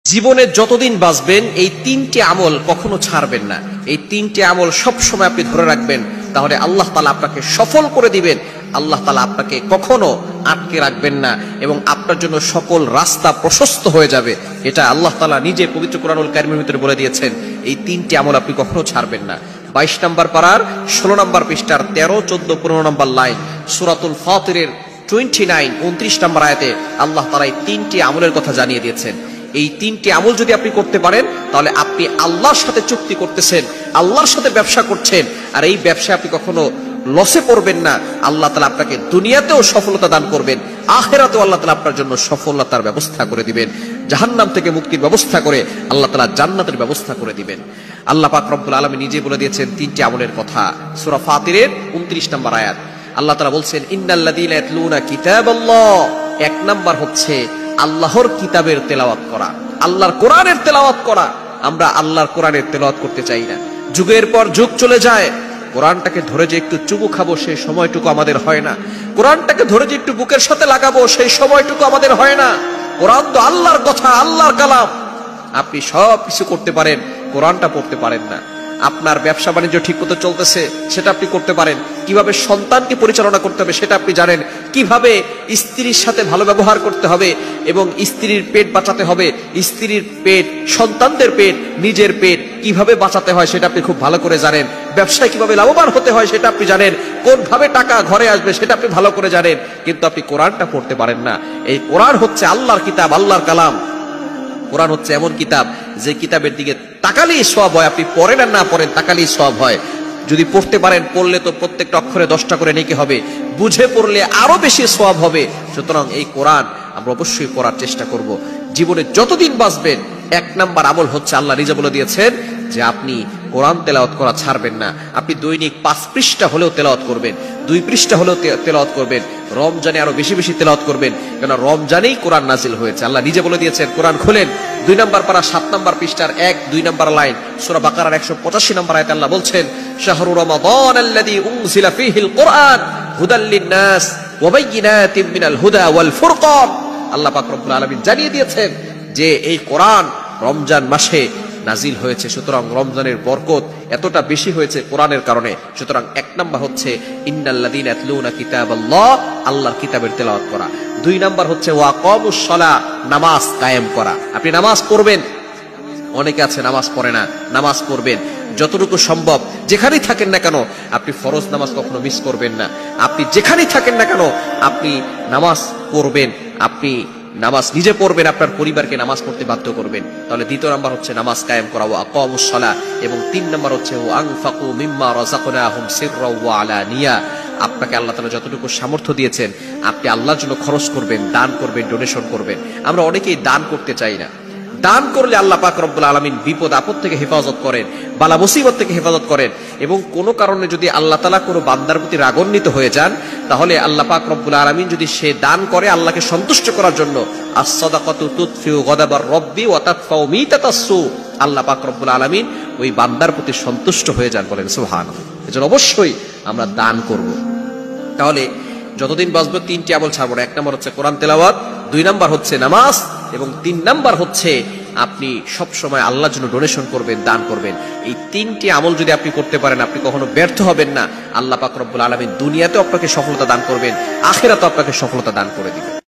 জীবনে যতদিন বাঁচবেন এই তিনটি আমল কখনো ছাড়বেন না। এই তিনটি আমল সব সময় আপনি ধরে রাখবেন, তাহলে আল্লাহ তাআলা আপনাকে সফল করে দিবেন। আল্লাহ তাআলা আপনাকে কখনো আটকে রাখবেন না এবং আপনার জন্য সকল রাস্তা প্রশস্ত হয়ে যাবে। এটা আল্লাহ তাআলা নিজে পবিত্র কোরআনুল কারীমের ভিতরে বলে দিয়েছেন। এই তিনটি আমল আপনি কখনো ছাড়বেন না। 22 নম্বর পারার 16 নম্বর পৃষ্ঠার 13, 14, 15 নম্বর লাইন সূরাতুল ফাতিরের 29, 29 নম্বর আয়াতে আল্লাহ তাআলা এই তিনটি আমলের কথা জানিয়ে দিয়েছেন। এই তিনটি আমল যদি আপনি করতে পারেন, তাহলে আপনি আল্লাহর সাথে চুক্তি করতেছেন, আল্লাহর সাথে ব্যবসা করছেন। আর এই ব্যবসায় আপনি কখনো লসে পড়বেন না। আল্লাহ তাআলা আপনাকে দুনিয়াতেও সফলতা দান করবেন, আখিরাতেও আল্লাহ তাআলা আপনার জন্য সফলতার ব্যবস্থা করে দিবেন। জাহান্নাম থেকে মুক্তির ব্যবস্থা করে আল্লাহ তাআলা জান্নাতের ব্যবস্থা করে দিবেন। আল্লাহ পাক রব্বুল আলামিন নিজে বলে দিয়েছেন তিনটি আমলের কথা। সূরা ফাতিরের 29 নম্বর আয়াত আল্লাহ তাআলা বলছেন, ইন্নাল্লাযীনা ইয়াতলুনা কিতাবাল্লাহ। 1 নাম্বার হচ্ছে আল্লাহর কিতাবের তেলাওয়াত করা, আল্লাহর কোরআনের তেলাওয়াত করা। আমরা আল্লাহর কোরআনের তেলাওয়াত করতে চাই না। যুগের পর যুগ চলে যায়, কোরআনটাকে ধরে যে একটু চুমু খাবো সেই সময়টুকু আমাদের হয় না। কোরআনটাকে ধরে যে একটু বুকের সাথে লাগাবো সেই সময়টুকু আমাদের হয় না। কোরআন তো আল্লাহর কথা, আল্লাহর কালাম। আপনি সব কিছু করতে পারেন, কোরআনটা পড়তে পারেন না। আপনার ব্যবসা বাণিজ্য ঠিক মতো চলতেছে সেটা আপনি করতে পারেন, কিভাবে সন্তানকে পরিচালনা করতে হবে সেটা আপনি জানেন, কিভাবে স্ত্রীর সাথে ভালো ব্যবহার করতে হবে এবং স্ত্রীর পেট বাঁচাতে হবে, স্ত্রীর পেট, সন্তানদের পেট, নিজের পেট কিভাবে বাঁচাতে হয় সেটা আপনি খুব ভালো করে জানেন। ব্যবসায় কিভাবে লাভবান হতে হয় সেটা আপনি জানেন, কোনভাবে টাকা ঘরে আসবে সেটা আপনি ভালো করে জানেন, কিন্তু আপনি কোরআনটা পড়তে পারেন না। এই কোরআন হচ্ছে আল্লাহর কিতাব, আল্লাহর কালাম। কোরআন হচ্ছে এমন কিতাব যে কিতাবের দিকে তাকালেই সওয়াব হয়। আপনি পড়েন আর না পড়েন, তাকালেই সওয়াব হয়। যদি পড়তে পারেন, পড়লে তো প্রত্যেকটা অক্ষরে 10টা করে নেকি হবে, বুঝে পড়লে আরো বেশি সওয়াব হবে। সুতরাং এই কোরআন আমরা অবশ্যই পড়ার চেষ্টা করব। জীবনে যতদিন বাঁচবেন 1 নাম্বার আমল হচ্ছে, আল্লাহ নিজে বলে দিয়েছেন যে আপনি কোরআন তেলাওয়াত করা ছাড়বেন না। আপনি দৈনিক 5 পৃষ্ঠা হলেও তেলাওয়াত করবেন, 2 পৃষ্ঠা হলেও তেলাওয়াত করবেন। রমজানে আরো বেশি বেশি তেলাওয়াত করবেন, কারণ রমজানেই কোরআন নাজিল হয়েছে। আল্লাহ নিজে বলে দিয়েছেন, কোরআন খুলেন 2 নম্বর পারা 7 নম্বর পৃষ্ঠার 1, 2 নম্বর লাইন সূরা বাকারার 185 নম্বর আয়াতে আল্লাহ বলছেন, শাহরু রমাদান আল্লাযী উনজিলা ফীহিল কুরআন হুদাল লিন-নাস ওয়া বাইয়িনাতিন মিনাল হুদা ওয়াল ফুরকান। আল্লাহ পাক রব্বুল আলামিন জানিয়ে দিয়েছেন যে এই কোরআন রমজান মাসে নাজিল হয়েছে। সুতরাং রমজানের বরকত এতটা বেশি হয়েছে কোরআনের কারণে। সুতরাং 1 নাম্বার হচ্ছে ইন্নাল্লাযীনা ইয়াতলুনা কিতাবাল্লাহ, আল্লাহর কিতাবের তেলাওয়াত করা। 2 নাম্বার হচ্ছে ওয়াকামুস সালাহ, নামাজ কায়েম করা। আপনি নামাজ পড়বেন, অনেকে আছে নামাজ পড়ে না, নামাজ পড়বেন যতটুকু সম্ভব। যেখানেই থাকেন না কেন আপনি ফরজ নামাজ কখনো মিস করবেন না। আপনি যেখানেই থাকেন না কেন আপনি নামাজ পড়বেন। আপনি নামাজ নিজে পড়বেন, আপনার পরিবারকে নামাজ পড়তে বাধ্য করবেন। তাহলে 2 নাম্বার হচ্ছে নামাজ কায়েম করা, ওয়া আকামুস সালাহ। এবং 3 নাম্বার হচ্ছে ওয়া আনফাকু মিম্মা রাযাকনাহুম সিররা ওয়া আলানিয়া। আপনাকে আল্লাহ তাআলা যতটুকু সামর্থ্য দিয়েছেন আপনি আল্লাহর জন্য খরচ করবেন, দান করবেন, ডোনেশন করবেন। আমরা অনেকেই দান করতে চাই না। দান করলে আল্লাহ পাক রব্বুল আলামিন বিপদ আপদ থেকে হেফাজত করেন, বালা মুসিবত থেকে হেফাজত করেন। এবং কোনো কারণে যদি আল্লাহ তাআলা কোনো বান্দার প্রতি রাগান্বিত হয়ে যান, তাহলে আল্লাহ পাক রব্বুল আলামিন যদি সে দান করে আল্লাহকে সন্তুষ্ট করার জন্য, আস-সাদাকাতু তুতফিউ গাদাবার রব্বি ওয়া তাদফাউ মিতাতাস-সু, আল্লাহ পাক রব্বুল আলামিন ওই বান্দার প্রতি সন্তুষ্ট হয়ে যান, বলেন সুবহানাল্লাহ। এজন্য অবশ্যই আমরা দান করব। তাহলে যতদিন বাঁচব 3টি আমল ছাড়বো না। 1 নাম্বার হচ্ছে কোরআন তেলাওয়াত, 2 নাম্বার হচ্ছে নামাজ এবং 3 নাম্বার হচ্ছে আপনি সব সময় আল্লাহর জন্য ডোনেশন করবেন, দান করবেন। এই 3টি আমল যদি আপনি করতে পারেন আপনি কখনো ব্যর্থ হবেন না। আল্লাহ পাক রব্বুল আলামিন দুনিয়াতেও আপনাকে সফলতা দান করবেন, আখিরাতেও আপনাকে সফলতা দান করে দিবেন।